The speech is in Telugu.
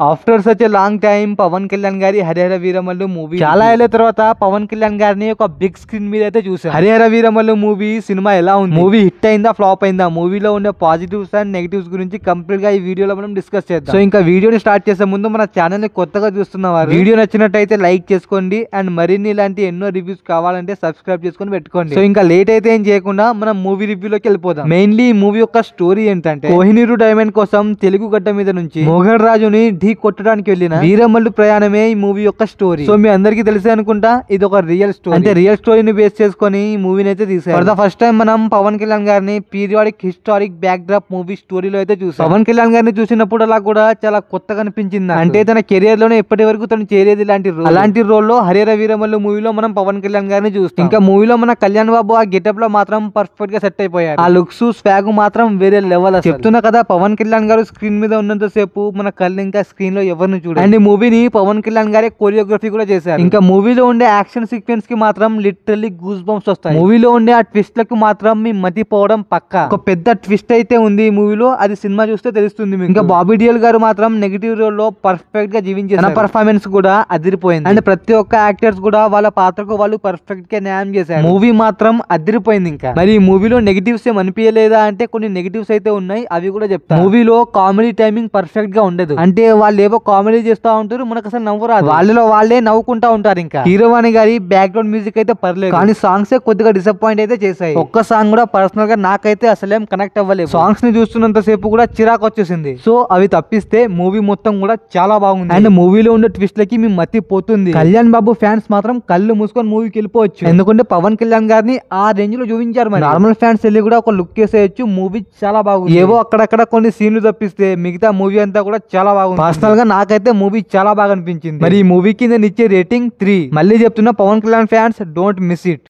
After such a long time Pawan Kalyan గారి హరిహర వీరమల్లు మూవీ చాలా ఏళ్ల తర్వాత పవన్ కళ్యాణ్ గారిని ఒక బిగ్ స్క్రీన్ మీద అయితే చూసాం. హరిహర వీరమల్లు మూవీ సినిమా ఎలా ఉంది, మూవీ హిట్ అయిందా ఫ్లాప్ అయిందా, మూవీలో ఉండే పాజిటివ్స్ అండ్ నెగిటివ్స్ గురించి కంప్లీట్ గా ఈ వీడియోలో మనం డిస్కస్ చేద్దాం. సో ఇంకా వీడియోని స్టార్ట్ చేసే ముందు మన ఛానల్ ని కొత్తగా చూస్తున్నవారు వీడియో నచ్చినట్టయితే లైక్ చేసుకోండి అండ్ మరిన్ని ఇలాంటి ఎన్నో రివ్యూస్ కావాలంటే సబ్స్క్రైబ్ చేసుకొని పెట్టుకోండి. సో ఇంకా లేట్ అయితే ఏం చేయకుండా మనం మూవీ రివ్యూలోకి వెళ్ళిపోదాం. మెయిన్లీ ఈ మూవీ యొక్క స్టోరీ ఏంటంటే కోహినూరు డైమండ్ కోసం తెలుగు గడ్డ మీద నుంచి మొఘల్ రాజుని ఢీ కొట్టడానికి వెళ్ళిన వీరమల్లు ప్రయాణమే ఈ మూవీ యొక్క స్టోరీ. సో మీ అందరికి తెలిసే అనుకుంటా ఇది ఒక రియల్ స్టోరీ, అంటే రియల్ స్టోరీని బేస్ చేసుకొని ఈ మూవీని అయితే తీసారు. ఫర్ ద ఫస్ట్ టైం మనం పవన్ కళ్యాణ్ గారిని periodic historic back drop movie స్టోరీలో అయితే చూసాం. పవన్ కళ్యాణ్ గారిని చూసినప్పుడు అలా కూడా చాలా కొత్తగా అనిపించింది. అంటే తన కెరియర్ లోనే ఇప్పటి వరకు తను చేరేది అలాంటి రోల్ లో హరిహర వీరమల్లు మూవీలో మనం పవన్ కళ్యాణ్ గారిని చూస్తాం. ఇంకా మూవీలో మన కళ్యాణ్ బాబు ఆ గెటప్ లో మాత్రం పర్ఫెక్ట్ గా సెట్ అయిపోయారు. ఆ లుక్స్ స్వాగ్ మాత్రం వేరే లెవెల్. చెప్తున్నా కదా, పవన్ కళ్యాణ్ గారు స్క్రీన్ మీద ఉన్నంత సేపు మన కళ్ళు ఇంకా స్క్రీన్ లో ఎవరిని చూడాలి. అండ్ ఈ మూవీని పవన్ కళ్యాణ్ గారే కొరియోగ్రఫీ కూడా చేశారు. ఇంకా మూవీలో ఉండే యాక్షన్ సీక్వెన్స్ కి మాత్రం లిటరల్లీ గూస్ బంప్స్ వస్తాయి. మూవీలో ఉండే ఆ ట్విస్ట్ లకు మాత్రం మీ మతిపోవడం పక్కా. ఒక పెద్ద ట్విస్ట్ అయితే ఉంది ఈ మూవీలో, అది సినిమా చూస్తే తెలుస్తుంది మీకు. ఇంకా బాబీ డియోల్ గారు మాత్రం నెగిటివ్ రోల్ లో పర్ఫెక్ట్ గా జీవించారు. తన పర్ఫార్మెన్స్ కూడా అదిరిపోయింది. అండ్ ప్రతి ఒక్క యాక్టర్స్ కూడా వాళ్ళ పాత్రకు వాళ్ళు పర్ఫెక్ట్ గా న్యాయం చేశారు. మూవీ మాత్రం అదిరిపోయింది. ఇంకా మరి ఈ మూవీలో నెగిటివ్స్ ఏం అనిపించలేదా అంటే కొన్ని నెగిటివ్స్ అయితే ఉన్నాయి, అవి కూడా చెప్తాను. మూవీలో కామెడీ టైమింగ్ పర్ఫెక్ట్ గా ఉండదు. అంటే వాళ్ళు ఏవో కామెడీ చేస్తా ఉంటారు, మనకు అసలు నవ్వు రాదు, వాళ్ళలో వాళ్ళే నవ్వుకుంటా ఉంటారు. ఇంకా హీరోవాణి గారి బ్యాక్గ్రౌండ్ మ్యూజిక్ అయితే పర్లేదు, కానీ సాంగ్స్ కొద్దిగా డిసప్పాయింట్ అయితే చేశాయి. ఒక్క సాంగ్ కూడా పర్సనల్ గా నాకైతే అసలేం కనెక్ట్ అవ్వలేదు. సాంగ్స్ ని చూస్తున్నంత సేపు కూడా చిరాకు వచ్చేసింది. సో అవి తప్పిస్తే మూవీ మొత్తం కూడా చాలా బాగుంది. అండ్ మూవీలో ఉండే ట్విస్ట్ లకి మీ మతి పోతుంది. కళ్యాణ్ బాబు ఫ్యాన్స్ మాత్రం కళ్ళు మూసుకొని మూవీకి వెళ్ళిపోవచ్చు, ఎందుకంటే పవన్ కళ్యాణ్ గారిని ఆ రేంజ్ లో చూపించారు. మరి నార్మల్ ఫ్యాన్స్ వెళ్ళి కూడా ఒక లుక్ వేసేయచ్చు. మూవీ చాలా బాగుంది. ఏవో అక్కడక్కడ కొన్ని సీన్లు తప్పిస్తే మిగతా మూవీ అంతా కూడా చాలా బాగుంది. పర్సనల్ గా నాకైతే మూవీ చాలా బాగా అనిపించింది. మరి ఈ మూవీకి నేను ఇచ్చే రేటింగ్ 3. మళ్ళీ చెప్తున్నా, Pawan Kalyan fans don't miss it.